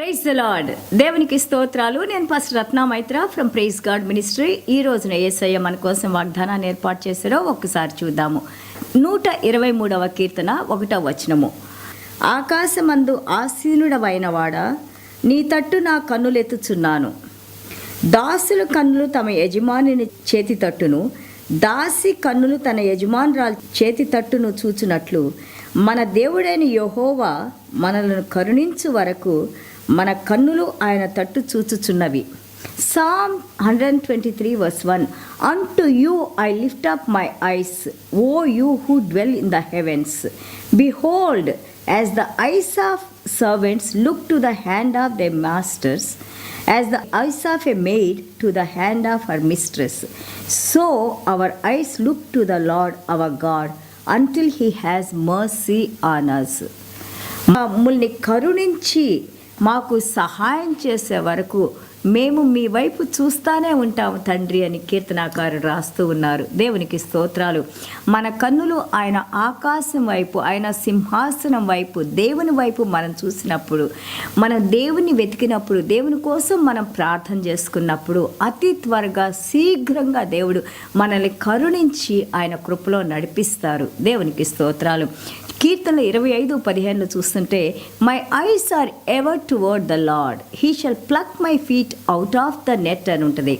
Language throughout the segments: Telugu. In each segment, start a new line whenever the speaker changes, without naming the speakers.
Praise the lord. దేవునికి స్తోత్రాలు. నేను pastor Ratna Maitra from Praise God Ministry. ఈ రోజున యేసయ్య మన కోసం వాగ్దానాన్ని ఏర్పాటు చేశారో ఒక్కసారి చూద్దాము. 123వ కీర్తన 1వ వచనము. ఆకాశమందు ఆసీనుడవైన వాడా, నీ తట్టు నా కన్నులెత్తుచున్నాను. దాసుల కన్నులు తమ యజమానిని చేతి తట్టును, దాసి కన్నులు తన యజమానురాలు చేతి తట్టును చూచునట్లు మన దేవుడైన యెహోవా మనలను కరుణించు వరకు మన కన్నులు ఆయన తట్టు చూచుచున్నవి. Psalm 123 verse 1. Unto you I lift up my eyes, O you who dwell in the heavens. Behold, as the eyes of servants look to the hand of their masters, as the eyes of a maid to the hand of her mistress, so our eyes look to the Lord our God until he has mercy on us. మమ్మల్ని కరుణించి మాకు సహాయం చేసే వరకు మేము మీ వైపు చూస్తానే ఉంటాము తండ్రి అని కీర్తనాకారుడు రాస్తూ ఉన్నారు. దేవునికి స్తోత్రాలు. మన కన్నులు ఆయన ఆకాశం వైపు, ఆయన సింహాసనం వైపు, దేవుని వైపు మనం చూసినప్పుడు, మనం దేవుని వెతికినప్పుడు, దేవుని కోసం మనం ప్రార్థన చేసుకున్నప్పుడు అతి త్వరగా శీఘ్రంగా దేవుడు మనల్ని కరుణించి ఆయన కృపలో నడిపిస్తారు. దేవునికి స్తోత్రాలు. కీర్తన 25:15 చూస్తుంటే, my eyes are ever toward the Lord, he shall pluck my feet out of the net అని ఉంటుంది.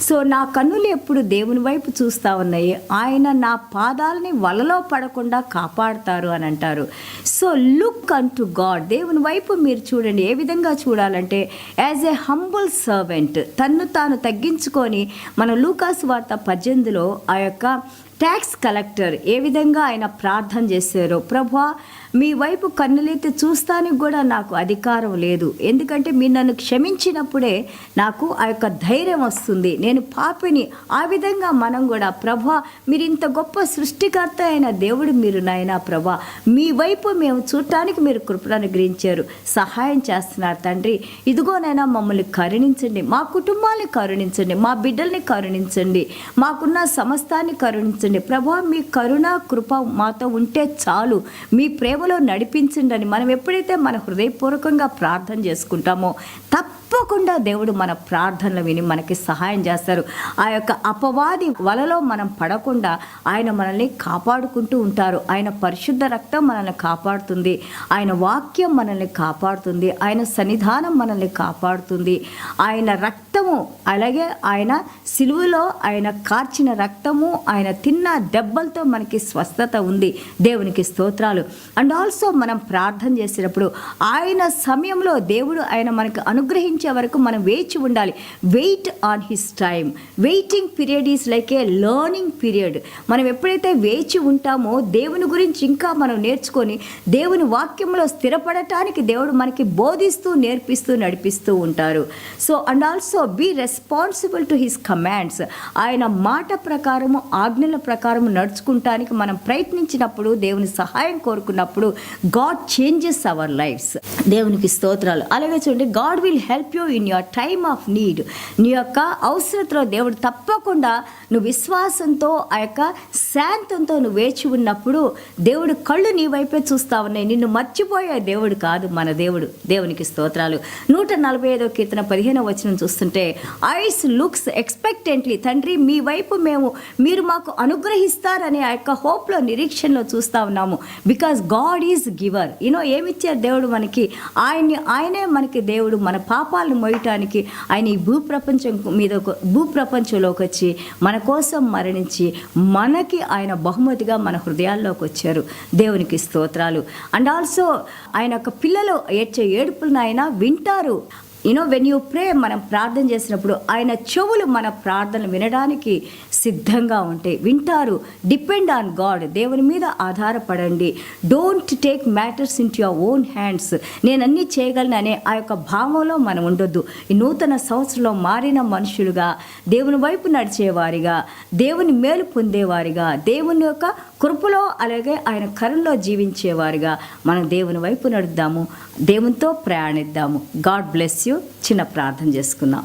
సో నా కన్నులు ఎప్పుడు దేవుని వైపు చూస్తూ ఉన్నాయి, ఆయన నా పాదాలని వలలో పడకుండా కాపాడుతారు అని అంటారు. So look an to God, దేవుని వైపు మీరు చూడండి. ఏ విధంగా చూడాలంటే, యాజ్ ఏ హంబుల్ సర్వెంట్, తన్ను తాను తగ్గించుకొని, మన లూకాసు వార్త 18లో ఆ యొక్క ట్యాక్స్ కలెక్టర్ ఏ విధంగా ఆయన ప్రార్థన చేశారో, ప్రభువా మీ వైపు కన్నులెత్తి చూస్తానికి కూడా నాకు అధికారం లేదు, ఎందుకంటే మీరు నన్ను క్షమించినప్పుడే నాకు ఆ యొక్క ధైర్యం వస్తుంది, నేను పాపిని. ఆ విధంగా మనం కూడా, ప్రభువా మీరు ఇంత గొప్ప సృష్టికర్త అయిన దేవుడు మీరు నాయనా, ప్రభువా మీ వైపు మేము చూడటానికి మీరు కృపను అనుగ్రహించారు, సహాయం చేస్తున్నారు తండ్రి. ఇదిగోనైనా మమ్మల్ని కరుణించండి, మా కుటుంబాన్ని కరుణించండి, మా బిడ్డల్ని కరుణించండి, మాకున్న సమస్తాన్ని కరుణించండి. ప్రభువా మీ కరుణ కృప మాతో ఉంటే చాలు, మీ ప్రేమలో నడిపించండి అని మనం ఎప్పుడైతే మన హృదయపూర్వకంగా ప్రార్థన చేసుకుంటామో తప్పకుండా దేవుడు మన ప్రార్థనలు విని మనకి సహాయం చేస్తారు. ఆ యొక్క అపవాది వలలో మనం పడకుండా ఆయన మనల్ని కాపాడుకుంటూ ఉంటారు. ఆయన పరిశుద్ధ రక్తం మనల్ని కాపాడుతుంది, ఆయన వాక్యం మనల్ని కాపాడుతుంది, ఆయన సన్నిధానం మనల్ని కాపాడుతుంది. ఆయన రక్తము, అలాగే ఆయన సిలువలో ఆయన కార్చిన రక్తము, ఆయన తిన్న దెబ్బలతో మనకి స్వస్థత ఉంది. దేవునికి స్తోత్రాలు. అండ్ ఆల్సో మనం ప్రార్థన చేసేటప్పుడు ఆయన సమయంలో దేవుడు ఆయన మనకు అనుగ్రహించే వరకు మనం వేచి ఉండాలి. Wait on his time. Waiting period is like a learning period. మనం ఎప్పుడైతే వేచి ఉంటామో దేవుని గురించి ఇంకా మనం నేర్చుకొని దేవుని వాక్యంలో స్థిరపడటానికి దేవుడు మనకి బోధిస్తూ, నేర్పిస్తూ, నడిపిస్తూ ఉంటారు. So and also be responsible to his commands. ఆయన మాట ప్రకారము, ఆజ్ఞల ప్రకారము నడుచుకుంటానికి మనం ప్రయత్నించినప్పుడు, దేవుని సహాయం కోరుకున్నప్పుడు గాడ్ చేంజెస్ అవర్ లైఫ్స్. దేవునికి స్తోత్రాలు. అలాగే చూడండి, God will help you in your time of need. నీ యొక్క అవసరతలో దేవుడు తప్పకుండా, నువ్వు విశ్వాసంతో, ఆ యొక్క శాంతంతో నువ్వు వేచి ఉన్నప్పుడు దేవుడు కళ్ళు నీ వైపే చూస్తా ఉన్నాయి. నిన్ను మర్చిపోయే దేవుడు కాదు మన దేవుడు. దేవునికి స్తోత్రాలు. 145వ కీర్తన 15వ వచనం చూస్తుంటే, ఐస్ లుక్స్ ఎక్స్పెక్టెంట్లీ, తండ్రి మీ వైపు మీరు మాకు అనుగ్రహిస్తారని ఆ యొక్క హోప్లో, నిరీక్షణలో చూస్తూ ఉన్నాము. Because God is giver. ఏమిచ్చారు దేవుడు మనకి? ఆయనే మనకి దేవుడు. మన పాపాలను మోయటానికి ఆయన ఈ భూప్రపంచంలోకి వచ్చి మన కోసం మరణించి మనకి ఆయన బహుమతిగా మన హృదయాల్లోకి వచ్చారు. దేవునికి స్తోత్రాలు. అండ్ ఆల్సో ఆయన యొక్క పిల్లలు ఏడ్చే ఏడుపులను ఆయన వింటారు. వెన్ యూ ప్రే, మనం ప్రార్థన చేసినప్పుడు ఆయన చెవులు మన ప్రార్థనలు వినడానికి సిద్ధంగా ఉంటాయి, వింటారు. Depend on God. దేవుని మీద ఆధారపడండి. Don't take matters into your own hands. నేను అన్నీ చేయగలను అనే ఆ యొక్క భావంలో మనం ఉండొద్దు. ఈ నూతన సంవత్సరంలో మారిన మనుషులుగా, దేవుని వైపు నడిచేవారిగా, దేవుని మేలు పొందేవారిగా, దేవుని యొక్క కృపలో, అలాగే ఆయన కరుణలో జీవించేవారిగా మనం దేవుని వైపు నడుద్దాము, దేవునితో ప్రయాణిద్దాము. God bless you. చిన్న ప్రార్థన చేసుకుందాం.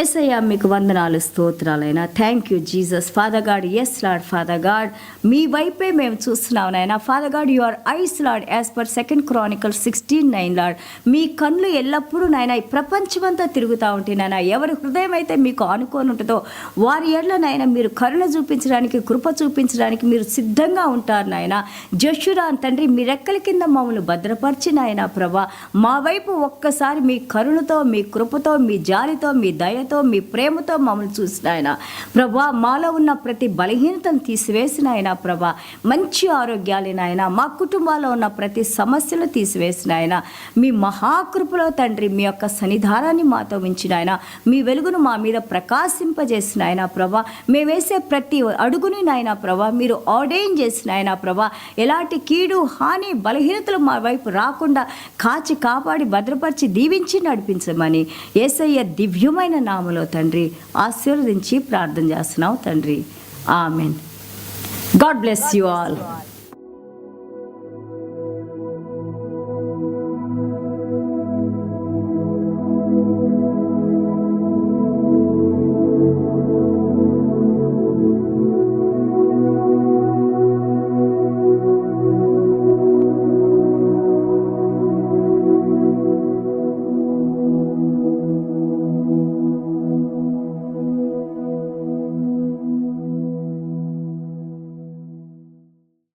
యేసయ్య మీకు వందనాలు స్తోత్రాలైనా. Thank you Jesus. Father God, yes lord, father God మీ వైపే మేము చూస్తున్నాం నాయన. Father God, your eyes lord as per 2 Chronicles 16:9 lord. మీ కళ్ళు ఎల్లప్పుడూ నాయన ఈ ప్రపంచమంతా తిరుగుతూ ఉంటే నాయన, ఎవరి హృదయం అయితే మీకు ఆనుకొని ఉంటుందో వారి ఎడ్ల నాయన మీరు కరుణ చూపించడానికి, కృప చూపించడానికి మీరు సిద్ధంగా ఉంటారు నాయన. జషురాన్ తండ్రి, మీ రెక్కల కింద మమ్మల్ని భద్రపరిచి నాయన ప్రభా, మా వైపు ఒక్కసారి మీ కరుణతో, మీ కృపతో, మీ జాలితో, మీ దయతో, మీ ప్రేమతో మమ్మల్ని చూసిన ఆయన ప్రభా, మాలో ఉన్న ప్రతి బలహీనతను తీసివేసిన ఆయన ప్రభా, మంచి ఆరోగ్యాలు నాయన, మా కుటుంబాల్లో ఉన్న ప్రతి సమస్యలు తీసివేసిన ఆయన మీ మహాకృపలో తండ్రి మీ యొక్క సన్నిధానాన్ని మాతో ఉంచిన ఆయన, మీ వెలుగును మా మీద ప్రకాశింపజేసిన ఆయన ప్రభా, మేము వేసే ప్రతి అడుగుని నాయన ప్రభా మీరు ఆర్డైన్ చేసిన ఆయన ప్రభా, ఎలాంటి కీడు, హాని, బలహీనతలు మా వైపు రాకుండా కాచి కాపాడి భద్రపరిచి దీవించి నడిపించమని యేసయ్య దివ్యమైన నామములో తండ్రి ఆశీర్వదించి ప్రార్థన చేస్తున్నావు తండ్రి. Amen. God bless you all.